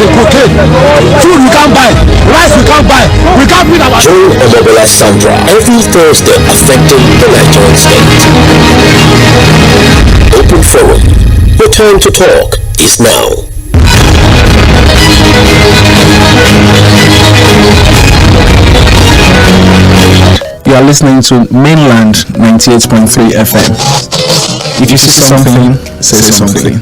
a cocaine. Food we can't buy, rice we can't buy, we can't feed our Oᴘᴇᴜ Sandra every Thursday affecting the Nigerian state. Open Forum. Your time to talk is now. You are listening to Mainland 98.3 FM. If you see something, say something.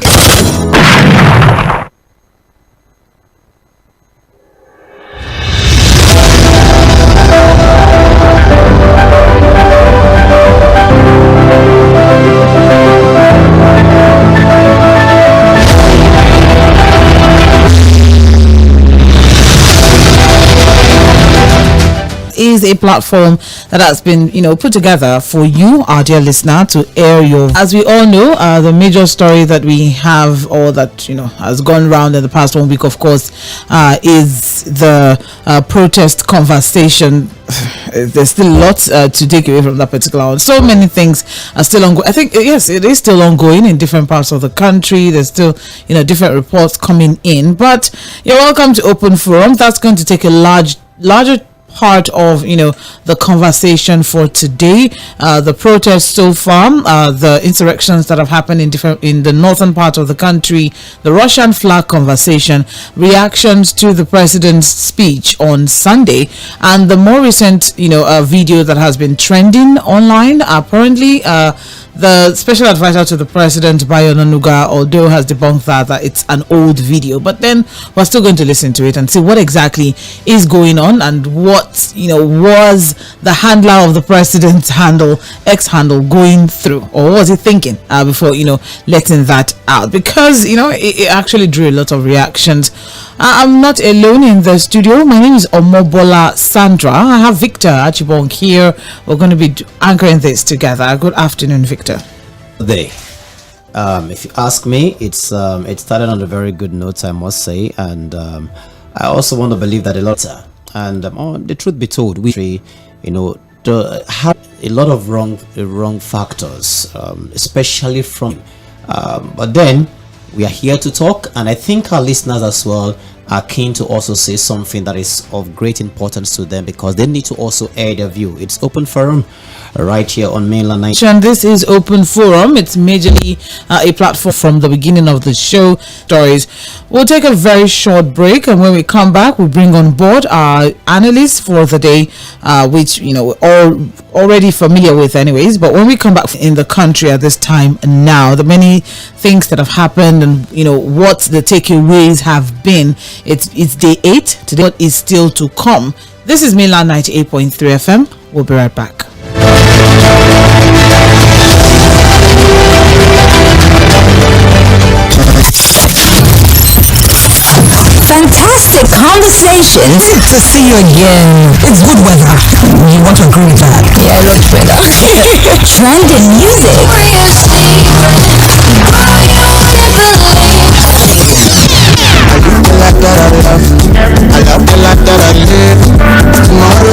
Is a platform that has been, put together for you, our dear listener, to air your. As we all know, the major story that we have, or that has gone round in the past 1 week, of course, is the protest conversation. There's still lots to take away from that particular one. So many things are still ongoing. I think yes, it is still ongoing in different parts of the country. There's still different reports coming in. But you're welcome to Open Forum. That's going to take a larger part of the conversation for today. The protests so far, the insurrections that have happened in the northern part of the country, the Russian flag conversation, reactions to the president's speech on Sunday, and the more recent video that has been trending online. Apparently the special advisor to the president, Bayo Onanuga, although has debunked that it's an old video, but then we're still going to listen to it and see what exactly is going on and what was the handler of the president's ex-handle going through, or what was he thinking before letting that out, because it actually drew a lot of reactions. I'm not alone in the studio. My name is Omobola Sandra. I have Victor Achibong here. We're going to be anchoring this together. Good afternoon, Victor. If you ask me, it started on a very good note, I must say, and I also want to believe that a lot. And the truth be told, we have a lot of wrong factors, especially from. But then we are here to talk, and I think our listeners as well are keen to also say something that is of great importance to them, because they need to also air their view. It's Open Forum right here on Mainland 9. This is Open Forum. It's majorly a platform from the beginning of the show. Stories. We'll take a very short break, and when we come back, we'll bring on board our analysts for the day, which we're all already familiar with anyways. But when we come back in the country at this time now, the many things that have happened and what the takeaways have been. It's day 8 today. What is still to come? This is Mainland 98.3 FM. We'll be right back. Fantastic conversation. Good to see you again. It's good weather. You want to agree with that? Yeah, much better. Trending music.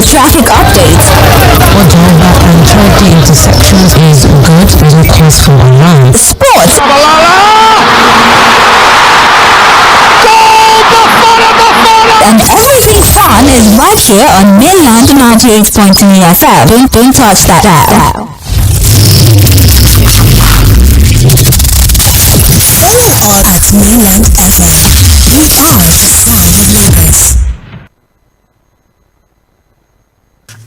Traffic updates. Whatever and traffic intersections is good. There's no cause for alarm. Sports. And everything fun is right here on Mainland 98.3 FM. Don't touch that dial. Follow us at Mainland FM. We are the sound of Lagos.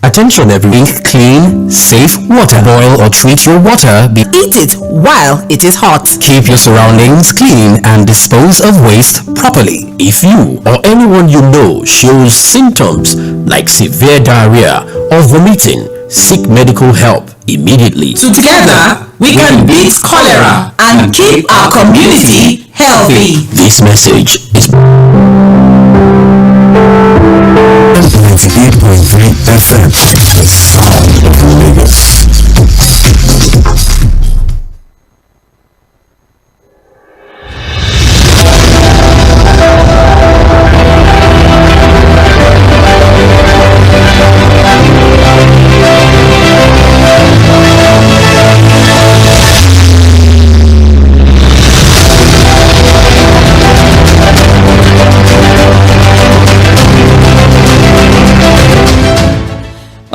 Attention everyone, clean, safe water. Boil or treat your water. Eat it while it is hot. Keep your surroundings clean and dispose of waste properly. If you or anyone you know shows symptoms like severe diarrhea or vomiting, seek medical help immediately. Together, we can beat cholera and keep our community healthy. This message is 98.3 FM, the sound of Lagos.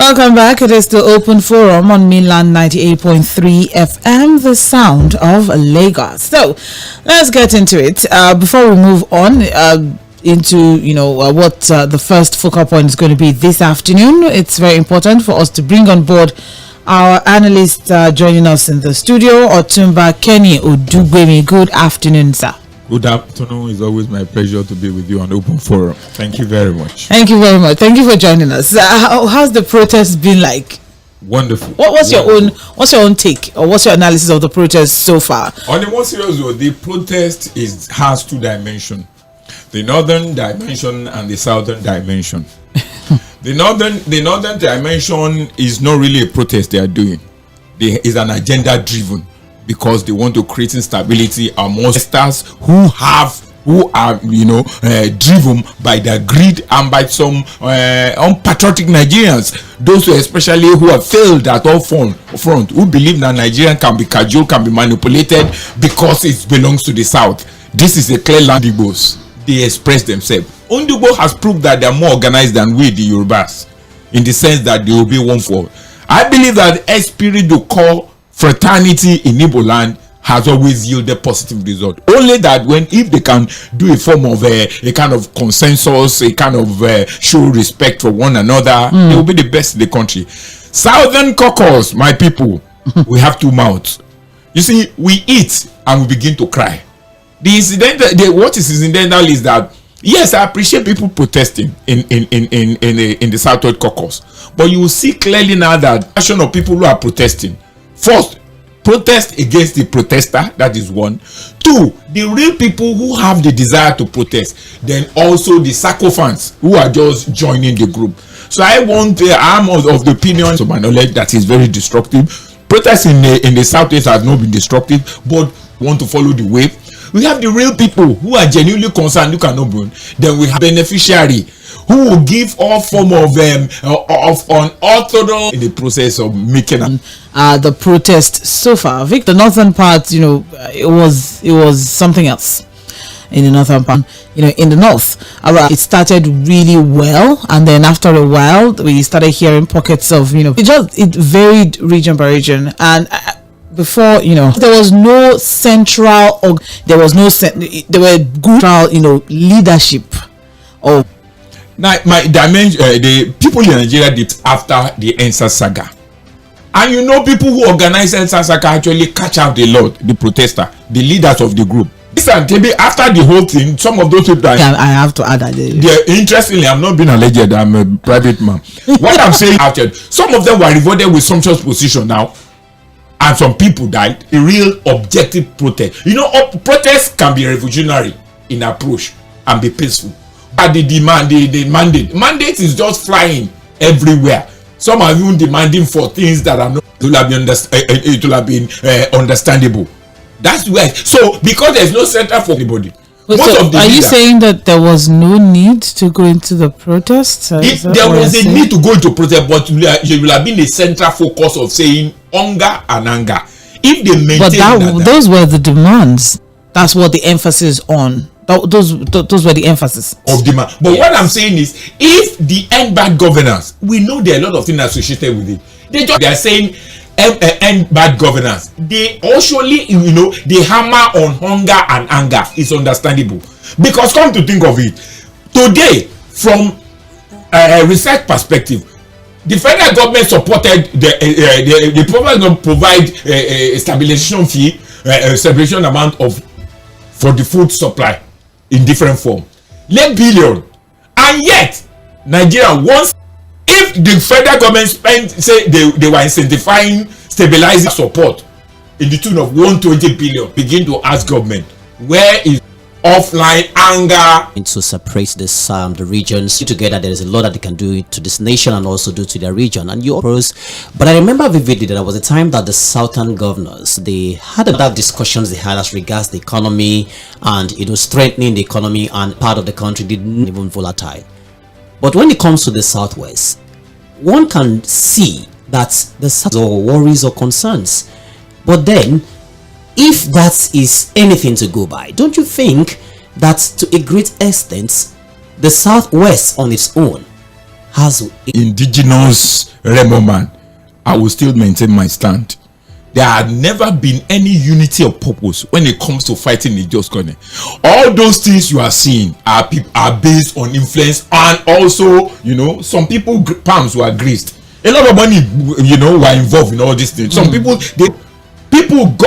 Welcome back. It is the Open Forum on mainland 98.3 FM, the sound of Lagos. So let's get into it. Before we move on into what the first focal point is going to be this afternoon, it's very important for us to bring on board our analyst joining us in the studio, Oᴘᴇᴜ Fᴏʀᴜᴜ. Good afternoon, sir. Good afternoon. It's always my pleasure to be with you on Open Forum. Thank you very much. Thank you very much. Thank you for joining us. How's the protest been like? Wonderful. What's your own take, or what's your analysis of the protest so far? On the more serious note, the protest has two dimensions: the northern dimension and the southern dimension. The northern dimension is not really a protest they are doing. It's an agenda driven, because they want to create instability among stars who are driven by their greed and by some unpatriotic Nigerians, those especially who have failed at all front, who believe that Nigerian can be cajoled, can be manipulated because it belongs to the south. This is a clear land. Igbos, they express themselves. Ondigbo has proved that they are more organized than we, the Yorubas, in the sense that they will be one for all. I believe that esprit de corps, fraternity in Igbo land has always yielded positive result. Only that if they can do a form of a kind of consensus, a kind of show respect for one another, they will be the best in the country. Southern caucus, my people, we have two mouths. You see, we eat and we begin to cry. What is incidental is that, yes, I appreciate people protesting in the Southwest caucus, but you will see clearly now that action of people who are protesting. First, protest against the protester, that is one. Two, the real people who have the desire to protest. Then also the sycophants who are just joining the group. So I'm of the opinion, to my knowledge, that is very destructive. Protests in the Southwest has not been destructive, but want to follow the wave. We have the real people who are genuinely concerned, who cannot burn. Then we have beneficiary who will give all form of unorthodox in the process of making the protest so far. Vic, the northern part, it was something else. In the northern part, in the north, it started really well, and then after a while, we started hearing pockets of, it varied region by region, and. Before, there was no central, or there were good, leadership. Now, my dimension, the people in Nigeria did after the EndSARS saga, and people who organize EndSARS saga actually catch out a lot. The protester, the leaders of the group. After the whole thing, some of those people. I have to add that. Interestingly, I'm not being alleged. I'm a private man. What I'm saying, some of them were rewarded with sumptuous position now. And some people died. A real objective protest. Protest can be revolutionary in approach and be peaceful. But the mandate is just flying everywhere. Some are even demanding for things that are not. It will have been understandable. That's why. So because there's no center for anybody. Are you saying that there was no need to go into the protests? There was a need to go into protest, but there will have been a central focus of saying hunger and anger. If they maintain those were the demands. That's what the emphasis on. Those were the emphasis of demand. But what I'm saying is, if the end bad governance, we know there are a lot of things associated with it. They are saying end bad governance. They actually, they hammer on hunger and anger. It's understandable, because come to think of it, today, from a research perspective, the federal government supported the government provide a stabilization fee, a stabilization amount for the food supply in different form, $1 billion, and yet Nigeria wants. If the federal government say they were incentivizing stabilizing support in the tune of 120 billion, begin to ask government, where is offline anger? To suppress this the regions together, there is a lot that they can do to this nation and also do to their region. And but I remember vividly that there was a time that the southern governors, they had other discussions they had as regards the economy and strengthening the economy, and part of the country didn't even volatile. But when it comes to the Southwest, one can see that the South or worries or concerns. But then, if that is anything to go by, don't you think that to a great extent, the Southwest on its own has indigenous Remo man, I will still maintain my stand. There had never been any unity of purpose when it comes to fighting the just corner. All those things you are seeing are based on influence, and also, some people palms were greased. A lot of money, were involved in all these things. Some people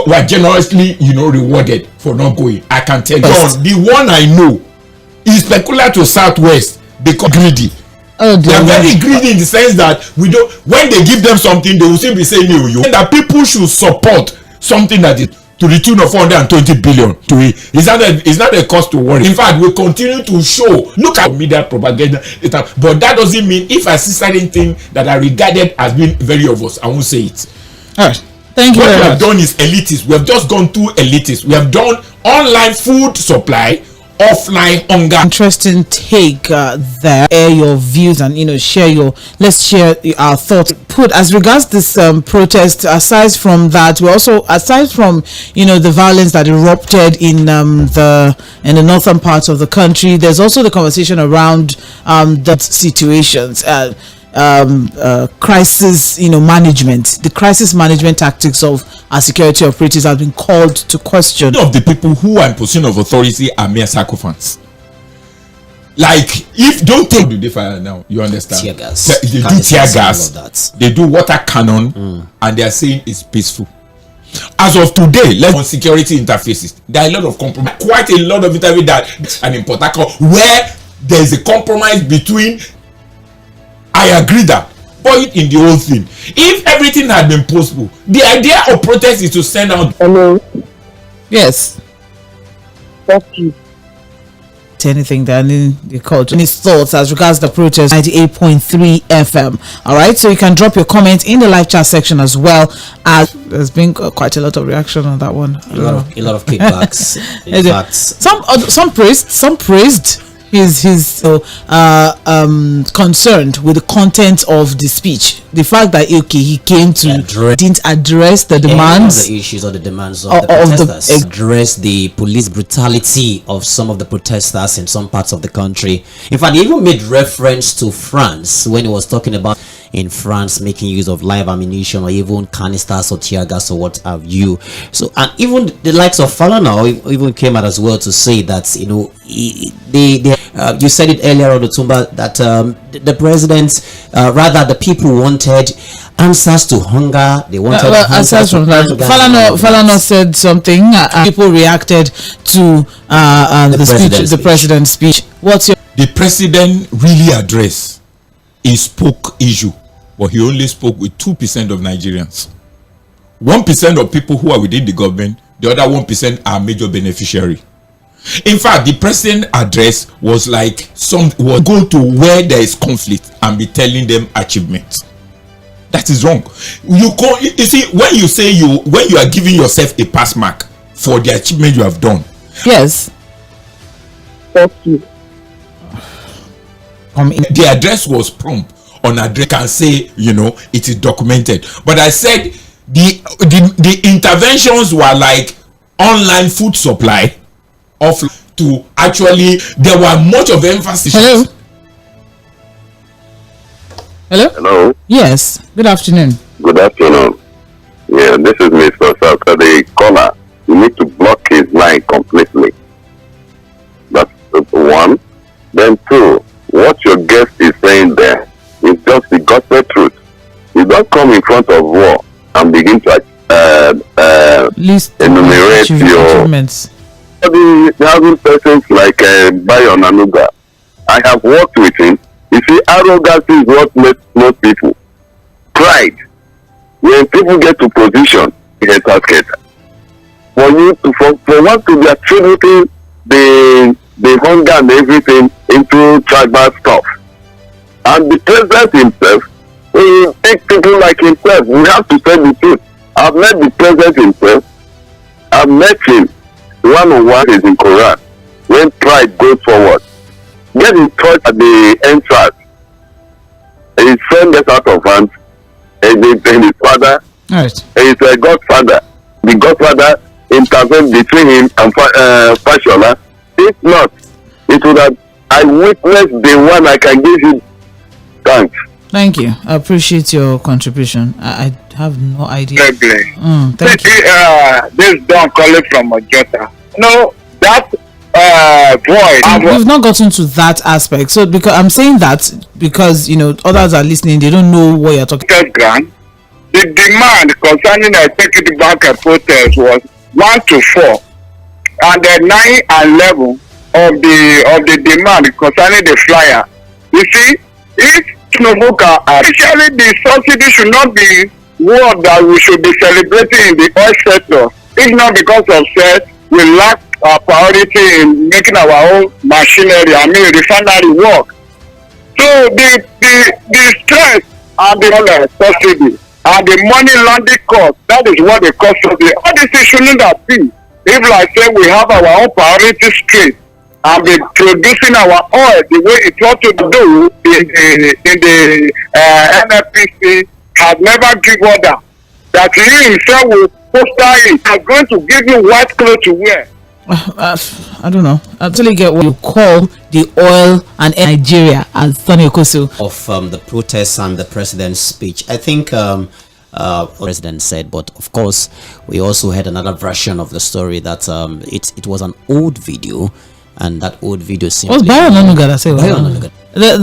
were generously, rewarded for not going. I can tell you, the one I know is peculiar to Southwest because greedy. They are very greedy in the sense that when they give them something, they will still be saying that people should support something that is to the tune of 420 billion to it. It's not a cause to worry. In fact, we continue to show, look at media propaganda, but that doesn't mean if I see certain things that are regarded as being very obvious, I won't say it. All right. Thank you. What we have done is elitist. We have just gone through elitist. We have done online food supply, offline hunger. Interesting take there. Air your views and let's share our thoughts. Put as regards this protest. Aside from that, we also the violence that erupted in the northern parts of the country. There's also the conversation around that situations. Crisis management. The crisis management tactics of our security operatives have been called to question. Of the people who are in position of authority are mere sycophants. Like, if don't take do they fire now, you understand? Tear gas. They do tear gas. They do water cannon, and they are saying it's peaceful. As of today, let's on security interfaces. There are a lot of compromise. Quite a lot of interview that and in Port Harcourt where there is a compromise between. I agree that, but in the whole thing, if everything had been possible, the idea of protest is to send out. Hello. Yes. Thank you. Anything that the culture, any thoughts as regards the protest? 98.3 FM. All right, so you can drop your comments in the live chat section as well. As there's been quite a lot of reaction on that one. A lot of kickbacks. In fact, some praised his concerned with the content of the speech. The fact that he came to didn't address the demands, the issues or the demands of the protesters, address the police brutality of some of the protesters in some parts of the country. In fact, he even made reference to France when he was talking about in France making use of live ammunition or even canisters or tear gas or what have you. So, and even the likes of Fᴏʟᴜ even came out as well to say that you said it earlier on the Tumba that the president, rather the people wanted answers to hunger. They wanted answers from that. Fᴏʟᴜ said something. People reacted to the president's speech. The president really addressed? He spoke issue, but he only spoke with 2% of Nigerians. 1% of people who are within the government, the other 1% are major beneficiary. In fact, the president address was like go to where there is conflict and be telling them achievements. That is wrong. You see, when you are giving yourself a pass mark for the achievement you have done. Yes. Thank you. The address was prompt on address can say it is documented, but I said the interventions were like online food supply to actually there were much of emphasis. Hello. Yes, good afternoon. Good afternoon. Yeah, this is Mr. Saka, the caller. You need to block his line completely. That's one. Then two, what your guest is saying there is just the gospel truth. You don't come in front of war and begin to enumerate your achievements. Having persons like Bayon Anuga. I have worked with him. You see, arrogance is what makes most people. Pride. When people get to position, it's a skater. For one to be attributing the hunger and everything into tribal stuff. And the president himself, he takes people like himself. We have to tell the truth. I've met the president himself. I've met him. One-on-one is in Quran. When pride goes forward, get in touch at the entrance. His friend gets out of hand. And his father, is a godfather. The godfather intervened between him and Fashola. If not, it would have. I witnessed the one I can give you Thanks. Thank you. I appreciate your contribution. I have no idea. Thank you. Thank you. This is Don calling from Ojota. No, that voice. We've not gotten to that aspect. So because I'm saying that because others are listening, they don't know what you're talking about. The demand concerning the executive bank protest was 1 to 4, and the 9 and 11 of the demand concerning the flyer. You see, if actually the subsidy should not be what that we should be celebrating in the oil sector. If not because of we lack priority in making our own machinery, refinery work. So the stress and the subsidy and the money laundering cost, that is what the cost of the all this shouldn't have been. If like say we have our own priority straight and be producing our oil the way it ought to do in the NFPC has never given order that he himself will poster it and going to give you white clothes to wear. I don't know. I totally get what you call the oil and Nigeria as Tᴏɪᴛᴛᴇ of the protests and the president's speech. I think the president said, but of course we also had another version of the story that it was an old video, and that old video simply the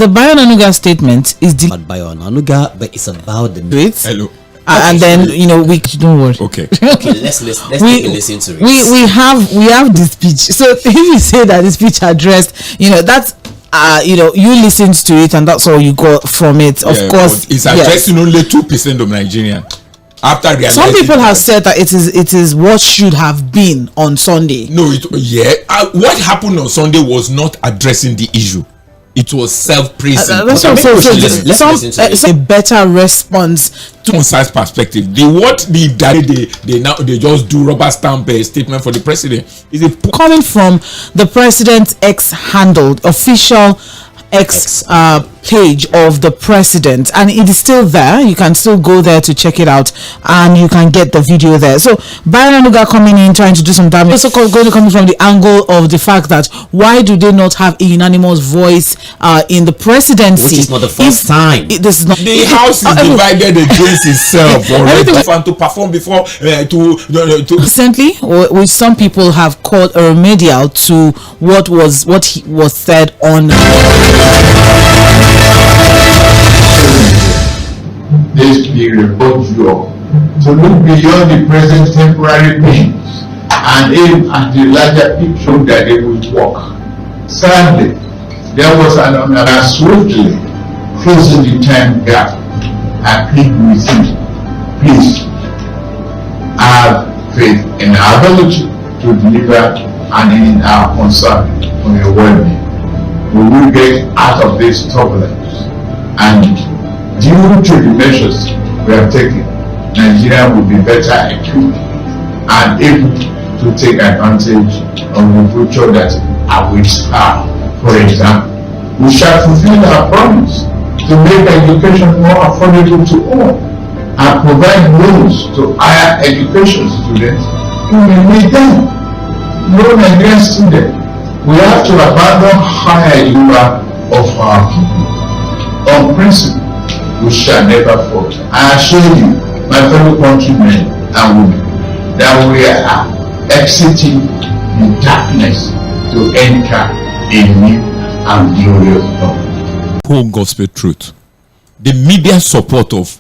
Bionanuga statement is not Bionanuga, but it's about the hello. And then we don't worry. Okay, let's take a listen to it. We have the speech. So if you say that the speech addressed, that's you listened to it and that's all you got from it. Of course, it's addressing only 2% of Nigerians. After some people have said that it is what should have been on Sunday. No, what happened on Sunday was not addressing the issue. It was self-praising. Let's listen to it. A better response to concise perspective. They just do rubber stamp a statement for the president. Is it coming from the president's handled official X page of the president, and it is still there. You can still go there to check it out, and you can get the video there. So Bionanuga coming in trying to do some damage. Also going to come from the angle of the fact that why do they not have a unanimous voice in the presidency? Which is not the first time. This is not the house is divided against itself already. And to perform before recently, which some people have called a remedial to what was said on. This period both you to look beyond the present temporary pains and aim at the larger picture that they will work. Sadly, there was an swiftly closing the time gap. I plead with you, please have faith in our ability to deliver and in our concern on your well-being. We will get out of this turbulence, and due to the measures we have taken, Nigeria will be better equipped and able to take advantage of the future that awaits her. For example, we shall fulfill our promise to make education more affordable to all and provide loans to higher education students who will need them. No Nigerian student. We have to abandon higher education of our people. On principle, we shall never fall. I assure you, my fellow countrymen and women, that we are exiting the darkness to enter a new and glorious dawn. Poor gospel truth. The media support of